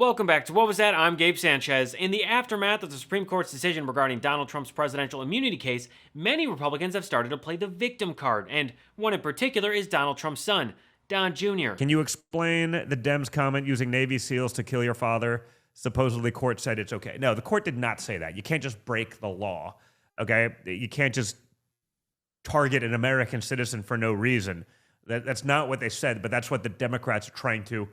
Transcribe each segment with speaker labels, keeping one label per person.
Speaker 1: Welcome back to What Was That? I'm Gabe Sanchez. In the aftermath of the Supreme Court's decision regarding Donald Trump's presidential immunity case, many Republicans have started to play the victim card, and one in particular is Donald Trump's son, Don Jr.
Speaker 2: Can you explain the Dems' comment using Navy SEALs to kill your father? Supposedly, court said it's okay. No, the court did not say that. You can't just break the law, okay? You can't just target an American citizen for no reason. That's not what they said, but that's what the Democrats are trying to.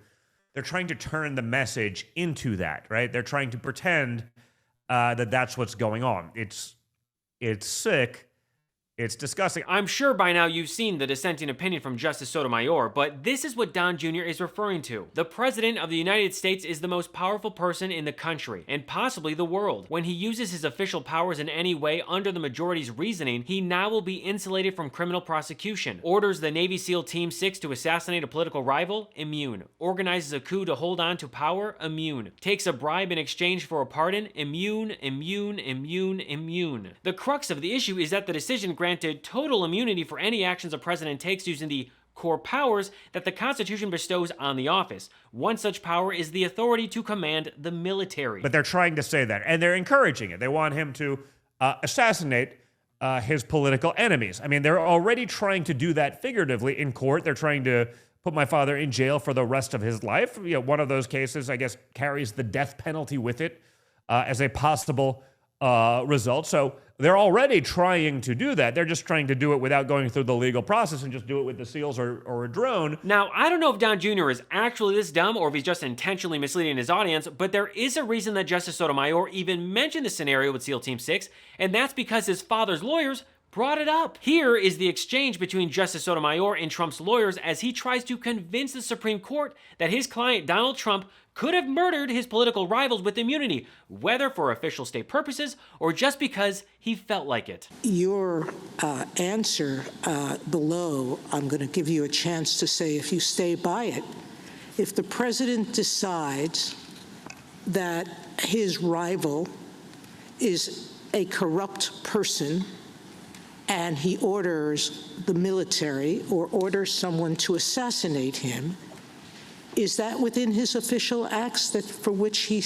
Speaker 2: They're trying to turn the message into that, right? They're trying to pretend that that's what's going on. It's sick. It's disgusting.
Speaker 1: I'm sure by now you've seen the dissenting opinion from Justice Sotomayor, but this is what Don Jr. is referring to. The President of the United States is the most powerful person in the country, and possibly the world. When he uses his official powers in any way under the majority's reasoning, he now will be insulated from criminal prosecution. Orders the Navy SEAL Team 6 to assassinate a political rival? Immune. Organizes a coup to hold on to power? Immune. Takes a bribe in exchange for a pardon? Immune, immune, immune, immune. The crux of the issue is that the decision granted total immunity for any actions a president takes using the core powers that the Constitution bestows on the office. One such power is the authority to command the military.
Speaker 2: But they're trying to say that, and they're encouraging it. They want him to assassinate his political enemies. I mean, they're already trying to do that figuratively in court. They're trying to put my father in jail for the rest of his life. You know, one of those cases, I guess, carries the death penalty with it as a possible result. So they're already trying to do that. They're just trying to do it without going through the legal process and just do it with the SEALs or a drone.
Speaker 1: Now, I don't know if Don Jr. is actually this dumb or if he's just intentionally misleading his audience, but there is a reason that Justice Sotomayor even mentioned the scenario with SEAL Team 6, and that's because his father's lawyers brought it up. Here is the exchange between Justice Sotomayor and Trump's lawyers as he tries to convince the Supreme Court that his client Donald Trump could have murdered his political rivals with immunity, whether for official state purposes or just because he felt like it.
Speaker 3: Your answer below, I'm going to give you a chance to say if you stay by it. If the president decides that his rival is a corrupt person and he orders the military or orders someone to assassinate him, is that within his official acts that for which he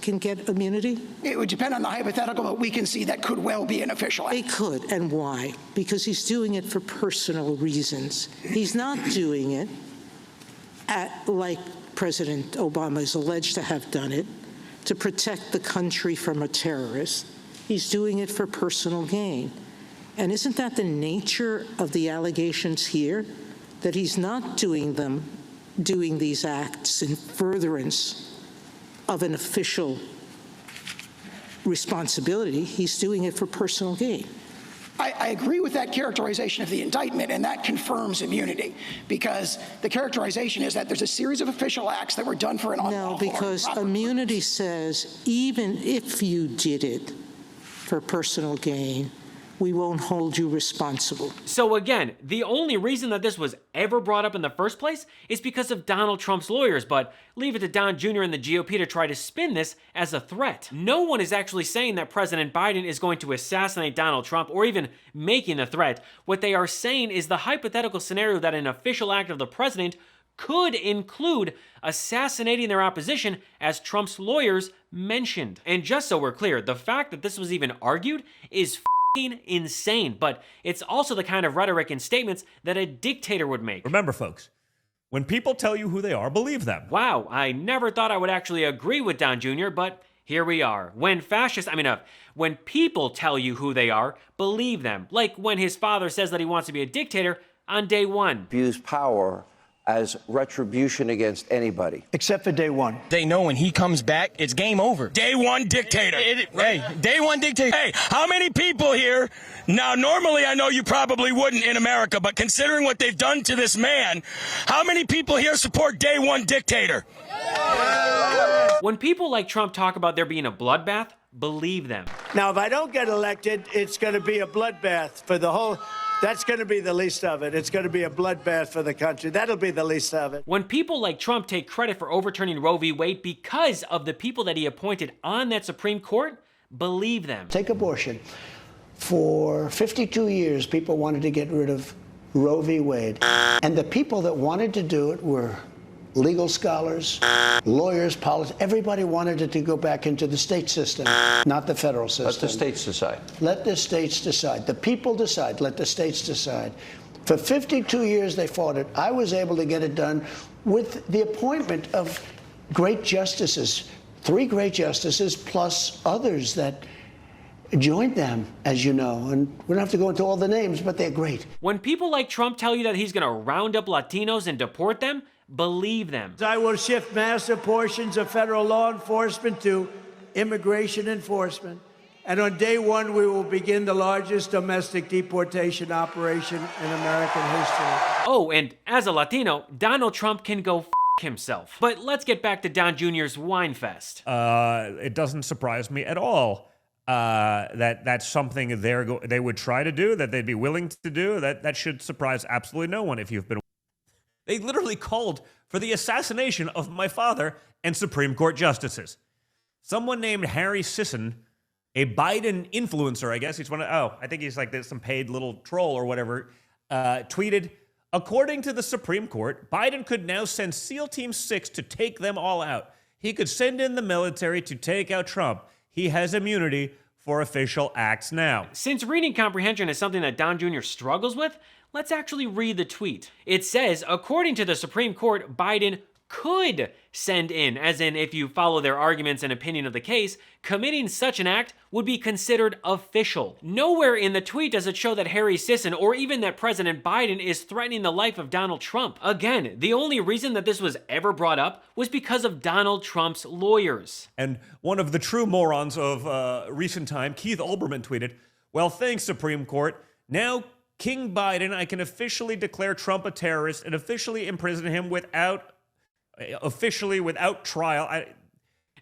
Speaker 3: can get immunity?
Speaker 4: It would depend on the hypothetical, but we can see that could well be an official act.
Speaker 3: It could, and why? Because he's doing it for personal reasons. He's not doing it like President Obama is alleged to have done it, to protect the country from a terrorist. He's doing it for personal gain. And isn't that the nature of the allegations here? That he's not doing these acts in furtherance of an official responsibility. He's doing it for personal gain.
Speaker 4: I agree with that characterization of the indictment, and that confirms immunity, because the characterization is that there's a series of official acts that were done for an unlawful.
Speaker 3: No, because immunity says even if you did it for personal gain, we won't hold you responsible.
Speaker 1: So again, the only reason that this was ever brought up in the first place is because of Donald Trump's lawyers, but leave it to Don Jr. and the GOP to try to spin this as a threat. No one is actually saying that President Biden is going to assassinate Donald Trump or even making a threat. What they are saying is the hypothetical scenario that an official act of the president could include assassinating their opposition, as Trump's lawyers mentioned. And just so we're clear, the fact that this was even argued is insane, but it's also the kind of rhetoric and statements that a dictator would make.
Speaker 2: Remember, folks, when people tell you who they are, believe them.
Speaker 1: Wow, I never thought I would actually agree with Don Jr., but here we are. When when people tell you who they are, believe them. Like when his father says that he wants to be a dictator on day one.
Speaker 5: Views power as retribution against anybody.
Speaker 6: Except for day one.
Speaker 7: They know when he comes back, it's game over. Day one dictator. Hey, day one dictator. Hey, how many people here? Now, normally I know you probably wouldn't in America, but considering what they've done to this man, how many people here support day one dictator?
Speaker 1: When people like Trump talk about there being a bloodbath, believe them.
Speaker 6: Now, if I don't get elected, it's going to be a bloodbath for the whole... That's going to be the least of it. It's going to be a bloodbath for the country. That'll be the least of it.
Speaker 1: When people like Trump take credit for overturning Roe v. Wade because of the people that he appointed on that Supreme Court, believe them.
Speaker 6: Take abortion. For 52 years, people wanted to get rid of Roe v. Wade. And the people that wanted to do it were
Speaker 8: legal scholars, lawyers, politicians, everybody wanted it to go back into the state system, not the federal system.
Speaker 5: Let the states decide.
Speaker 8: Let the states decide. The people decide. Let the states decide. For 52 years they fought it. I was able to get it done with the appointment of great justices, 3 great justices plus others that joined them, as you know, and we don't have to go into all the names, but they're great.
Speaker 1: When people like Trump tell you that he's gonna round up Latinos and deport them, believe them.
Speaker 6: I will shift massive portions of federal law enforcement to immigration enforcement. And on day one, we will begin the largest domestic deportation operation in American history.
Speaker 1: Oh, and as a Latino, Donald Trump can go f himself. But let's get back to Don Jr.'s wine fest.
Speaker 2: It doesn't surprise me at all that that's something they would try to do, that they'd be willing to do. That should surprise absolutely no one if you've been. They literally called for the assassination of my father and Supreme Court justices. Someone named Harry Sisson, a Biden influencer, I guess he's I think he's like some paid little troll or whatever, tweeted, according to the Supreme Court, Biden could now send SEAL Team 6 to take them all out. He could send in the military to take out Trump. He has immunity for official acts now.
Speaker 1: Since reading comprehension is something that Don Jr. struggles with, let's actually read the tweet. It says, according to the Supreme Court, Biden could send in, as in if you follow their arguments and opinion of the case, committing such an act would be considered official. Nowhere in the tweet does it show that Harry Sisson or even that President Biden is threatening the life of Donald Trump. Again, the only reason that this was ever brought up was because of Donald Trump's lawyers.
Speaker 2: And one of the true morons of recent time, Keith Olbermann, tweeted, well, thanks, Supreme Court. Now, King Biden, I can officially declare Trump a terrorist and officially imprison him without trial.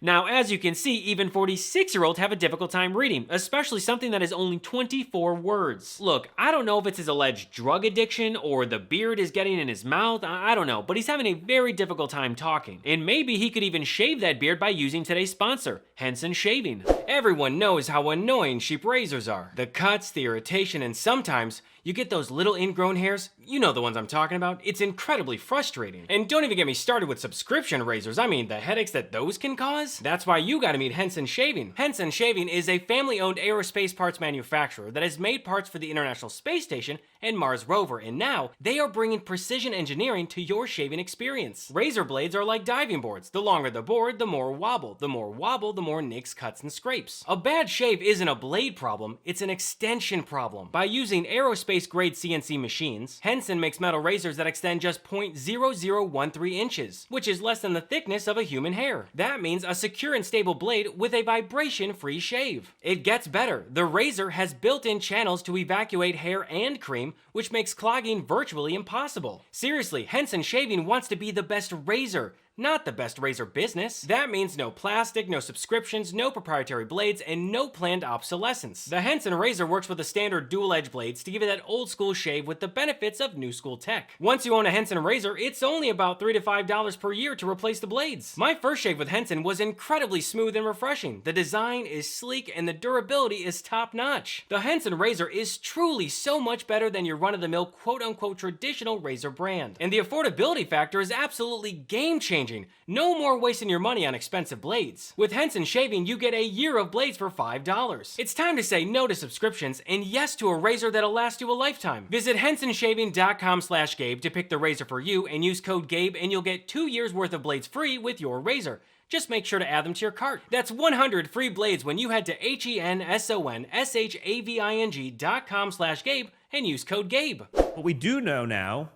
Speaker 1: Now, as you can see, even 46-year-olds have a difficult time reading, especially something that is only 24 words. Look, I don't know if it's his alleged drug addiction or the beard is getting in his mouth, I don't know, but he's having a very difficult time talking. And maybe he could even shave that beard by using today's sponsor, Henson Shaving. Everyone knows how annoying sheep razors are. The cuts, the irritation, and sometimes you get those little ingrown hairs. You know the ones I'm talking about. It's incredibly frustrating. And don't even get me started with subscription razors. I mean, the headaches that those can cause. That's why you gotta meet Henson Shaving. Henson Shaving is a family-owned aerospace parts manufacturer that has made parts for the International Space Station and Mars rover, and now they are bringing precision engineering to your shaving experience. Razor blades are like diving boards. The longer the board, the more wobble. The more wobble, the more nicks, cuts, and scrapes. A bad shave isn't a blade problem, it's an extension problem. By using aerospace-grade CNC machines, Henson makes metal razors that extend just 0.0013 inches, which is less than the thickness of a human hair. That means a secure and stable blade with a vibration-free shave. It gets better. The razor has built-in channels to evacuate hair and cream, which makes clogging virtually impossible. Seriously, Henson Shaving wants to be the best razor, not the best razor business. That means no plastic, no subscriptions, no proprietary blades, and no planned obsolescence. The Henson razor works with the standard dual-edge blades to give it that old-school shave with the benefits of new-school tech. Once you own a Henson razor, it's only about $3 to $5 per year to replace the blades. My first shave with Henson was incredibly smooth and refreshing. The design is sleek and the durability is top-notch. The Henson razor is truly so much better than your run-of-the-mill quote-unquote traditional razor brand. And the affordability factor is absolutely game-changing. No more wasting your money on expensive blades. With Henson Shaving, you get a year of blades for $5. It's time to say no to subscriptions and yes to a razor that'll last you a lifetime. Visit hensonshaving.com/Gabe to pick the razor for you and use code GABE and you'll get 2 years worth of blades free with your razor. Just make sure to add them to your cart. That's 100 free blades when you head to hensonshaving.com/Gabe and use code GABE.
Speaker 2: What we do know now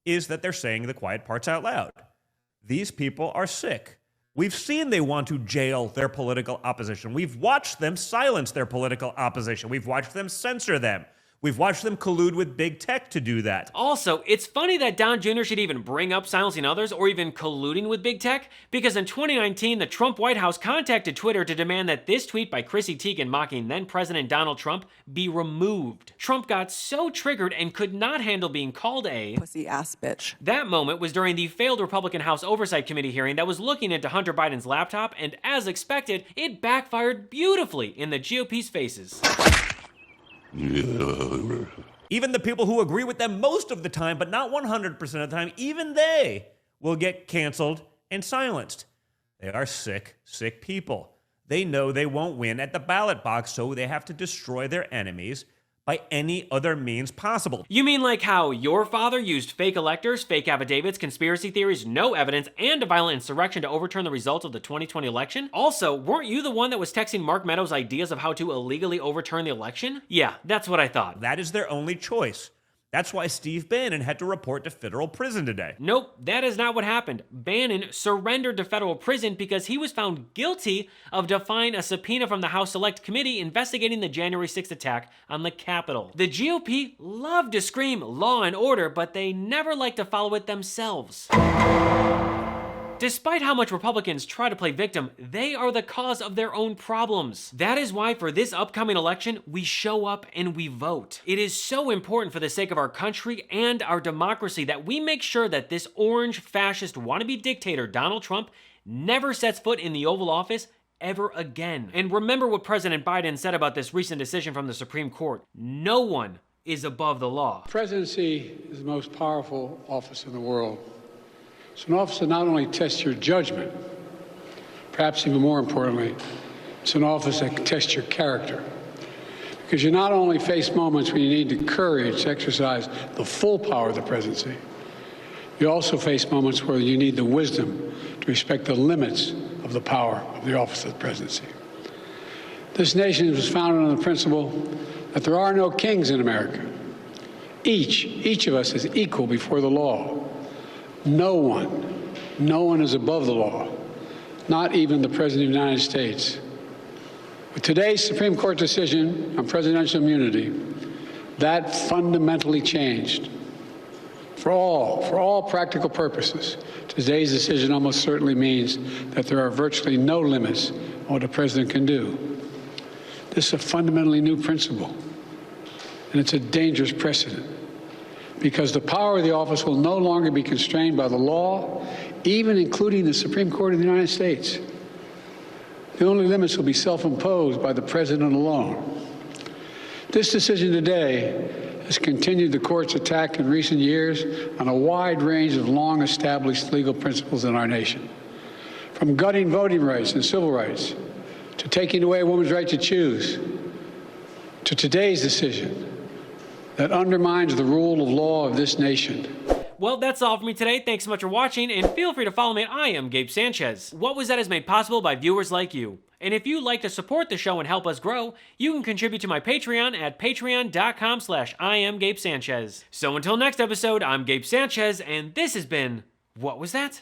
Speaker 2: is that they're saying the quiet parts out loud. These people are sick. We've seen they want to jail their political opposition. We've watched them silence their political opposition. We've watched them censor them. We've watched them collude with big tech to do that.
Speaker 1: Also, it's funny that Don Jr. should even bring up silencing others or even colluding with big tech, because in 2019, the Trump White House contacted Twitter to demand that this tweet by Chrissy Teigen mocking then-President Donald Trump be removed. Trump got so triggered and could not handle being called a
Speaker 9: pussy-ass bitch.
Speaker 1: That moment was during the failed Republican House Oversight Committee hearing that was looking into Hunter Biden's laptop, and as expected, it backfired beautifully in the GOP's faces.
Speaker 2: Even the people who agree with them most of the time, but not 100% of the time, even they will get canceled and silenced. They are sick, sick people. They know they won't win at the ballot box, so they have to destroy their enemies by any other means possible.
Speaker 1: You mean like how your father used fake electors, fake affidavits, conspiracy theories, no evidence, and a violent insurrection to overturn the results of the 2020 election? Also, weren't you the one that was texting Mark Meadows ideas of how to illegally overturn the election? Yeah, that's what I thought.
Speaker 2: That is their only choice. That's why Steve Bannon had to report to federal prison today.
Speaker 1: Nope, that is not what happened. Bannon surrendered to federal prison because he was found guilty of defying a subpoena from the House Select Committee investigating the January 6th attack on the Capitol. The GOP loved to scream law and order, but they never liked to follow it themselves. Despite how much Republicans try to play victim, they are the cause of their own problems. That is why for this upcoming election, we show up and we vote. It is so important for the sake of our country and our democracy that we make sure that this orange fascist wannabe dictator Donald Trump never sets foot in the Oval Office ever again. And remember what President Biden said about this recent decision from the Supreme Court. No one is above the law.
Speaker 9: Presidency is the most powerful office in the world. It's an office that not only tests your judgment, perhaps even more importantly, it's an office that tests your character. Because you not only face moments when you need the courage to exercise the full power of the presidency, you also face moments where you need the wisdom to respect the limits of the power of the office of the presidency. This nation was founded on the principle that there are no kings in America. Each of us is equal before the law. No one is above the law, not even the President of the United States. With today's Supreme Court decision on presidential immunity, that fundamentally changed. For all practical purposes, today's decision almost certainly means that there are virtually no limits on what a president can do. This is a fundamentally new principle, and it's a dangerous precedent, because the power of the office will no longer be constrained by the law, even including the Supreme Court of the United States. The only limits will be self-imposed by the president alone. This decision today has continued the court's attack in recent years on a wide range of long-established legal principles in our nation, from gutting voting rights and civil rights, to taking away a woman's right to choose, to today's decision that undermines the rule of law of this nation.
Speaker 1: Well, that's all for me today. Thanks so much for watching, and feel free to follow me. I am Gabe Sanchez. What Was That is made possible by viewers like you. And if you'd like to support the show and help us grow, you can contribute to my Patreon at patreon.com/IamGabeSanchez. So until next episode, I'm Gabe Sanchez, and this has been What Was That?